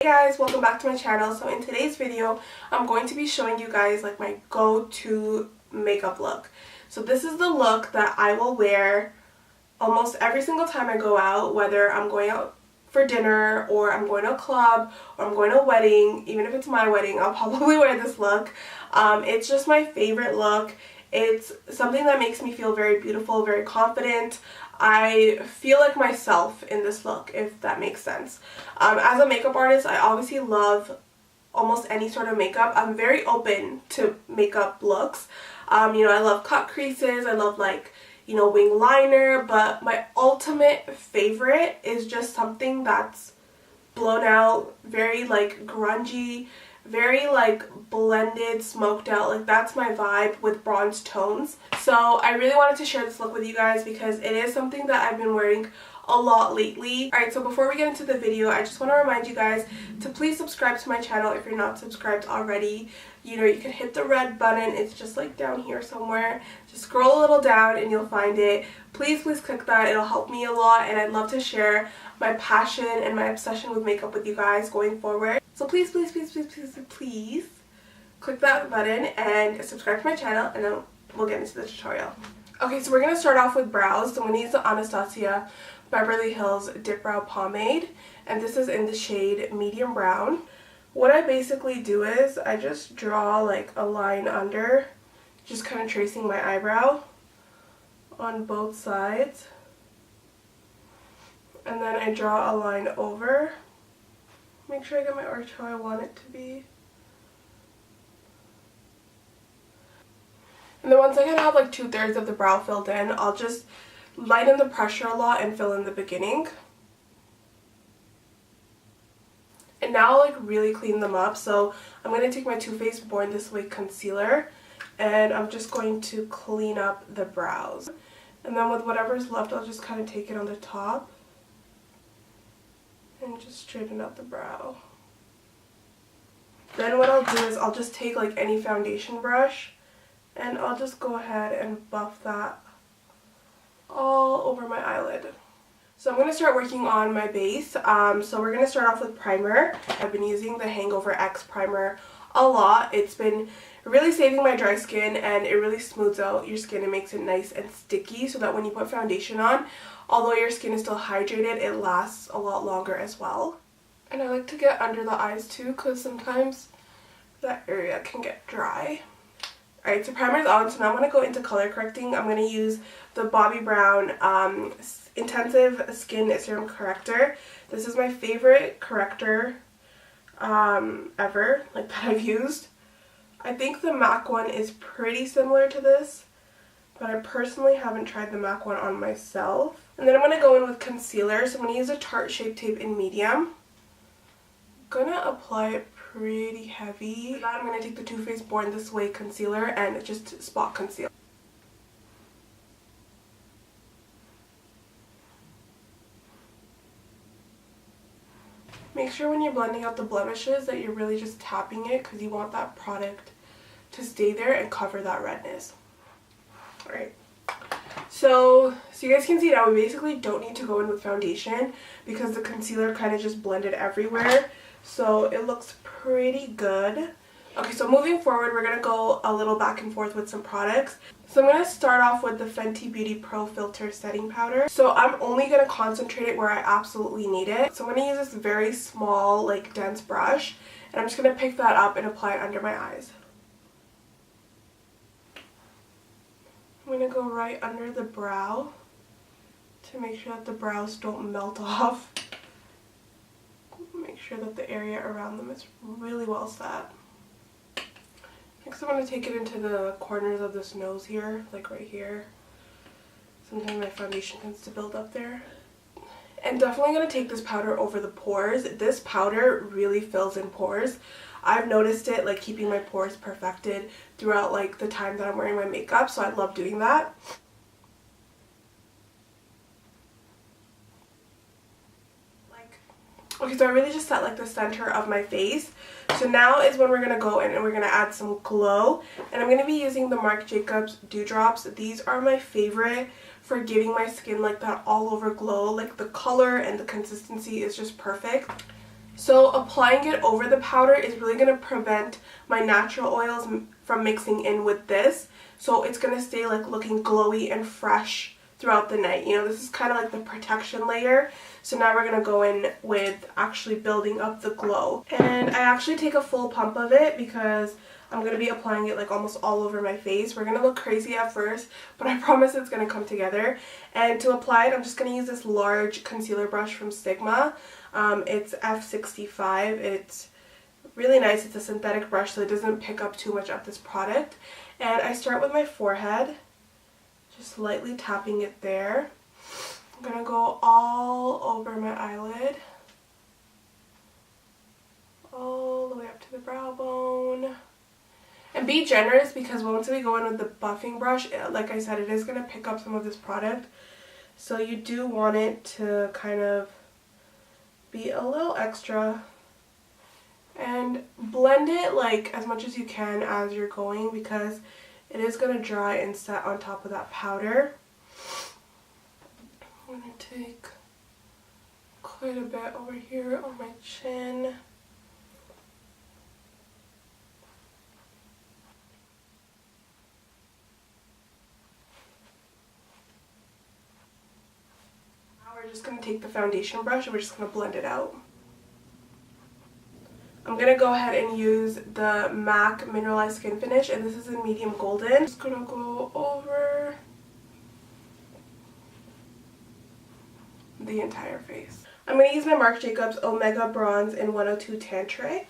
Hey guys, welcome back to my channel. So in today's video, I'm going to be showing you guys like my go-to makeup look. So this is the look that I will wear almost every single time I go out, whether I'm going out for dinner or I'm going to a club or I'm going to a wedding. Even if it's my wedding, I'll probably wear this look. It's just my favorite look. It's something that makes me feel very beautiful, very confident. I feel like myself in this look, if that makes sense. As a makeup artist, I obviously love almost any sort of makeup. I'm very open to makeup looks. I love cut creases, I love wing liner, but my ultimate favorite is just something that's blown out, very grungy, very blended, smoked out. That's my vibe with bronze tones. So I really wanted to share this look with you guys because it is something that I've been wearing a lot lately. Alright, so before we get into the video, I just want to remind you guys to please subscribe to my channel if you're not subscribed already. You can hit the red button. It's just down here somewhere. Just scroll a little down and you'll find it. Please click that. It'll help me a lot, and I'd love to share my passion and my obsession with makeup with you guys going forward. So please click that button and subscribe to my channel, and then we'll get into the tutorial. Okay, so we're going to start off with brows. So I'm going to use the Anastasia Beverly Hills Dip Brow Pomade, and this is in the shade Medium Brown. What I basically do is I just draw a line under, just kind of tracing my eyebrow on both sides, and then I draw a line over. Make sure I get my arch how I want it to be. And then once I kind of have 2/3 of the brow filled in, I'll just lighten the pressure a lot and fill in the beginning. And now I'll really clean them up. So I'm going to take my Too Faced Born This Way concealer, and I'm just going to clean up the brows. And then with whatever's left, I'll just kind of take it on the top and just straighten out the brow. Then what I'll do is I'll just take any foundation brush, and I'll just go ahead and buff that all over my eyelid. So I'm going to start working on my base. So we're going to start off with primer. I've been using the Hangover X primer a lot. It's been really saving my dry skin, and it really smooths out your skin and makes it nice and sticky so that when you put foundation on, although your skin is still hydrated, it lasts a lot longer as well. And I like to get under the eyes too, because sometimes that area can get dry. Alright, so primer's on, so now I'm going to go into color correcting. I'm going to use the Bobbi Brown Intensive Skin Serum Corrector. This is my favorite corrector ever, that I've used. I think the MAC one is pretty similar to this, but I personally haven't tried the MAC one on myself. And then I'm going to go in with concealer, so I'm going to use a Tarte Shape Tape in medium. I'm going to apply it pretty heavy. For that, I'm going to take the Too Faced Born This Way concealer and just spot conceal. Make sure when you're blending out the blemishes that you're really just tapping it, because you want that product to stay there and cover that redness. Alright, so you guys can see now we basically don't need to go in with foundation because the concealer kind of just blended everywhere. So it looks pretty good. Okay, so moving forward, we're going to go a little back and forth with some products. So I'm going to start off with the Fenty Beauty Pro Filter Setting Powder. So I'm only going to concentrate it where I absolutely need it. So I'm going to use this very small, dense brush, and I'm just going to pick that up and apply it under my eyes. I'm going to go right under the brow to make sure that the brows don't melt off. Make sure that the area around them is really well set. Next I'm going to take it into the corners of this nose here, right here. Sometimes my foundation tends to build up there. And definitely going to take this powder over the pores. This powder really fills in pores. I've noticed it keeping my pores perfected throughout the time that I'm wearing my makeup, so I love doing that. Okay, so I really just set the center of my face. So now is when we're going to go in and we're going to add some glow. And I'm going to be using the Marc Jacobs Dewdrops. These are my favorite for giving my skin that all over glow. The color and the consistency is just perfect. So applying it over the powder is really going to prevent my natural oils from mixing in with this. So it's going to stay like looking glowy and fresh throughout the night. You know, this is kind of like the protection layer. So now we're going to go in with actually building up the glow. And I actually take a full pump of it because I'm going to be applying it like almost all over my face. We're going to look crazy at first, but I promise it's going to come together. And to apply it, I'm just going to use this large concealer brush from Sigma. It's F65. It's really nice. It's a synthetic brush, so it doesn't pick up too much of this product. And I start with my forehead, just lightly tapping it there. I'm going to go all over my eyelid, all the way up to the brow bone. And be generous because once we go in with the buffing brush, like I said, it is going to pick up some of this product. So you do want it to kind of be a little extra. And blend it like as much as you can as you're going because it is going to dry and set on top of that powder. I'm going to take quite a bit over here on my chin. Now we're just going to take the foundation brush and we're just going to blend it out. I'm going to go ahead and use the MAC Mineralized Skin Finish, and this is in medium golden. I'm just going to go over the entire face. I'm going to use my Marc Jacobs Omega Bronze in 102 Tantric.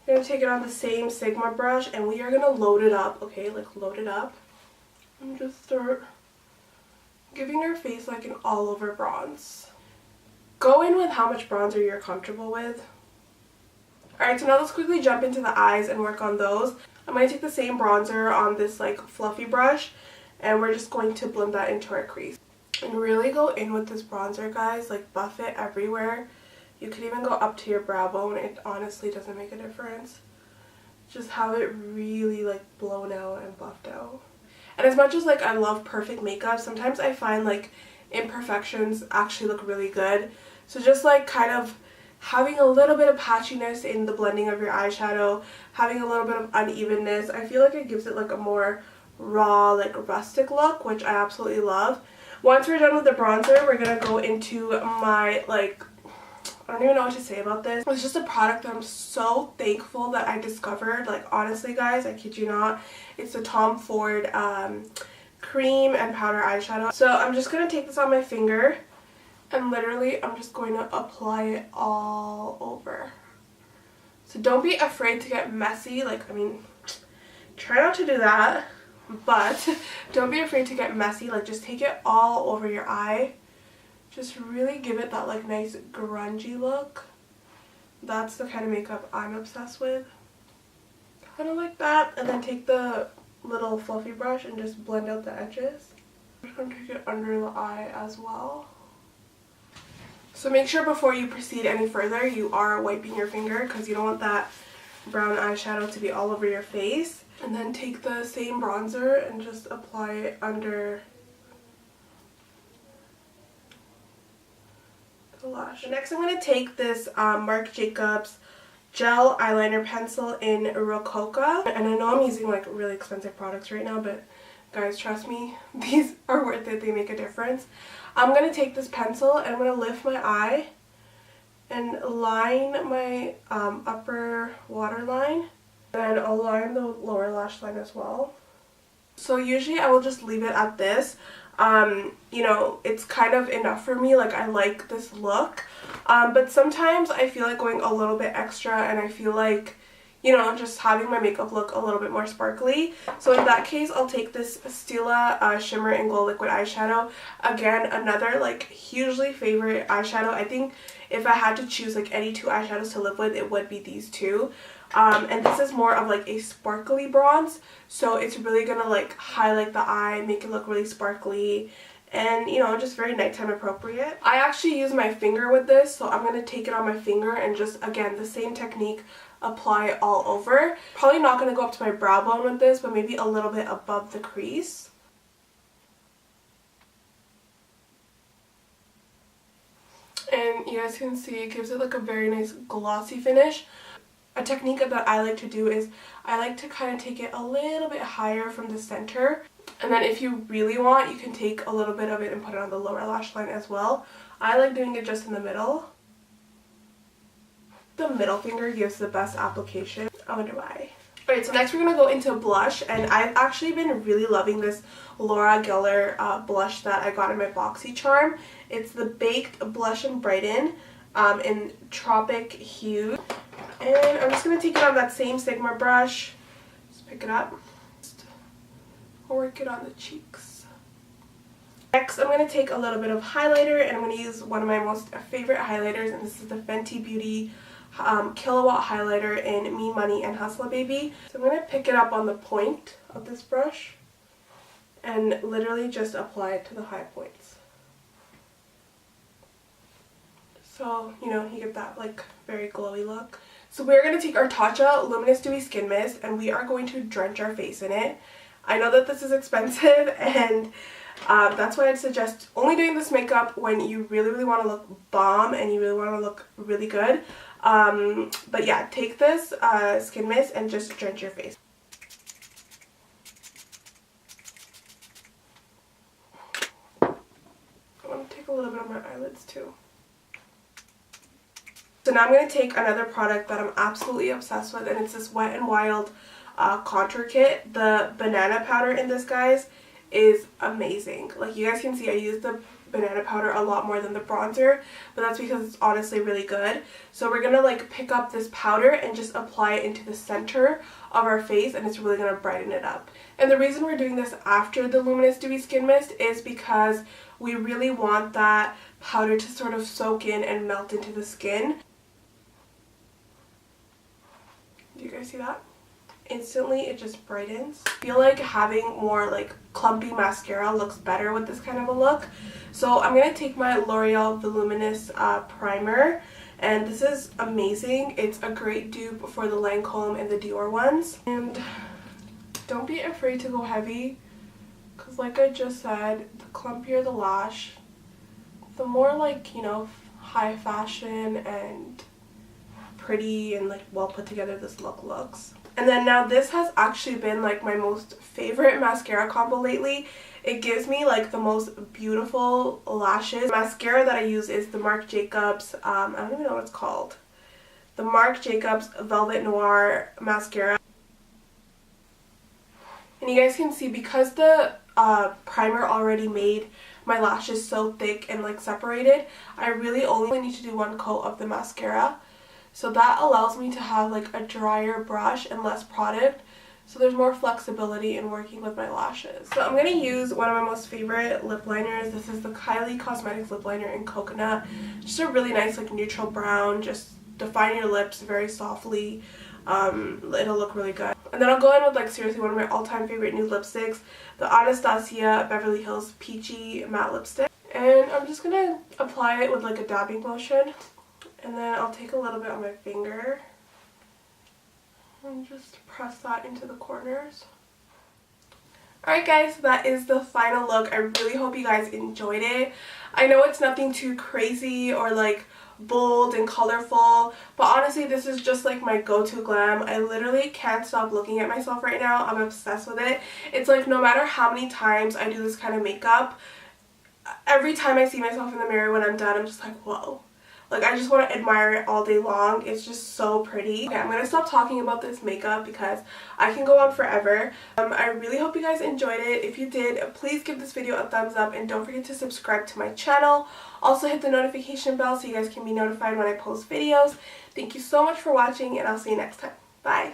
I'm going to take it on the same Sigma brush, and we are going to load it up, okay, like load it up. And just start giving our face like an all over bronze. Go in with how much bronzer you're comfortable with. Alright, so now let's quickly jump into the eyes and work on those. I'm going to take the same bronzer on this like fluffy brush and we're just going to blend that into our crease. And really go in with this bronzer, guys, like buff it everywhere. You could even go up to your brow bone. It honestly doesn't make a difference. Just have it really like blown out and buffed out. And as much as like I love perfect makeup, sometimes I find like imperfections actually look really good. So just like kind of having a little bit of patchiness in the blending of your eyeshadow, having a little bit of unevenness, I feel like it gives it like a more raw, like rustic look, which I absolutely love. Once we're done with the bronzer, we're going to go into my, like, I don't even know what to say about this. It's just a product that I'm so thankful that I discovered. Like, honestly, guys, I kid you not. It's the Tom Ford cream and powder eyeshadow. So I'm just going to take this on my finger. And literally, I'm just going to apply it all over. So don't be afraid to get messy. Like, I mean, try not to do that. But don't be afraid to get messy. Like, just take it all over your eye. Just really give it that, like, nice grungy look. That's the kind of makeup I'm obsessed with. Kind of like that. And then take the little fluffy brush and just blend out the edges. I'm just going to take it under the eye as well. So make sure before you proceed any further, you are wiping your finger because you don't want that brown eyeshadow to be all over your face. And then take the same bronzer and just apply it under the lash. Next I'm going to take this Marc Jacobs gel eyeliner pencil in Rococo. And I know I'm using like really expensive products right now, but guys, trust me, these are worth it. They make a difference. I'm going to take this pencil and I'm going to lift my eye and line my upper waterline. And I'll line the lower lash line as well. So usually I will just leave it at this. You know, it's kind of enough for me. Like, I like this look. But sometimes I feel like going a little bit extra and I feel like, you know, just having my makeup look a little bit more sparkly. So in that case, I'll take this Stila Shimmer and Glow Liquid Eyeshadow. Again, another like hugely favorite eyeshadow. I think if I had to choose like any two eyeshadows to live with, it would be these two. And this is more of like a sparkly bronze. So it's really gonna like highlight the eye, make it look really sparkly. And, you know, just very nighttime appropriate. I actually use my finger with this, so I'm going to take it on my finger and just, again, the same technique, apply it all over. Probably not going to go up to my brow bone with this, but maybe a little bit above the crease. And you guys can see it gives it like a very nice glossy finish. A technique that I like to do is I like to kind of take it a little bit higher from the center. And then if you really want, you can take a little bit of it and put it on the lower lash line as well. I like doing it just in the middle. The middle finger gives the best application. I wonder why. Alright, so next we're going to go into blush, and I've actually been really loving this Laura Geller blush that I got in my BoxyCharm. It's the Baked Blush and Brighten in Tropic Hue. And I'm just going to take it on that same Sigma brush. Just pick it up. I'll work it on the cheeks. Next, I'm going to take a little bit of highlighter, and I'm going to use one of my most favorite highlighters, and this is the Fenty Beauty Kilowatt highlighter in Me Money and Hustler Baby. So I'm going to pick it up on the point of this brush and literally just apply it to the high points. So, you know, you get that like very glowy look. So we're going to take our Tarte Luminous Dewy Skin Mist, and we are going to drench our face in it. I know that this is expensive, and that's why I'd suggest only doing this makeup when you really want to look bomb and you really want to look really good. But yeah, take this skin mist and just drench your face. I want to take a little bit on my eyelids too. So now I'm going to take another product that I'm absolutely obsessed with, and it's this Wet n Wild contour kit. The banana powder in this, guys, is amazing. Like, you guys can see I use the banana powder a lot more than the bronzer, but that's because it's honestly really good. So we're gonna like pick up this powder and just apply it into the center of our face, and it's really gonna brighten it up. And the reason we're doing this after the Luminous Dewy Skin Mist is because we really want that powder to sort of soak in and melt into the skin. Do you guys see that? Instantly it just brightens. I feel like having more like clumpy mascara looks better with this kind of a look. So I'm going to take my L'Oreal Voluminous primer, and this is amazing. It's a great dupe for the Lancome and the Dior ones. And don't be afraid to go heavy, because like I just said, the clumpier the lash, the more like, you know, high fashion and pretty and like well put together this look looks. And then now this has actually been like my most favorite mascara combo lately. It gives me like the most beautiful lashes. The mascara that I use is the Marc Jacobs, I don't even know what it's called. The Marc Jacobs Velvet Noir mascara. And you guys can see, because the primer already made my lashes so thick and like separated, I really only need to do one coat of the mascara. So that allows me to have like a drier brush and less product, so there's more flexibility in working with my lashes. So I'm going to use one of my most favorite lip liners. This is the Kylie Cosmetics lip liner in Coconut. Just a really nice like neutral brown, just define your lips very softly. It'll look really good. And then I'll go in with like seriously one of my all-time favorite nude lipsticks, the Anastasia Beverly Hills Peachy Matte Lipstick. And I'm just going to apply it with like a dabbing motion. And then I'll take a little bit on my finger and just press that into the corners. Alright guys, so that is the final look. I really hope you guys enjoyed it. I know it's nothing too crazy or like bold and colorful, but honestly this is just like my go-to glam. I literally can't stop looking at myself right now. I'm obsessed with it. It's like no matter how many times I do this kind of makeup, every time I see myself in the mirror when I'm done, I'm just like, whoa. Like, I just want to admire it all day long. It's just so pretty. Okay, I'm going to stop talking about this makeup because I can go on forever. I really hope you guys enjoyed it. If you did, please give this video a thumbs up, and don't forget to subscribe to my channel. Also hit the notification bell so you guys can be notified when I post videos. Thank you so much for watching, and I'll see you next time. Bye!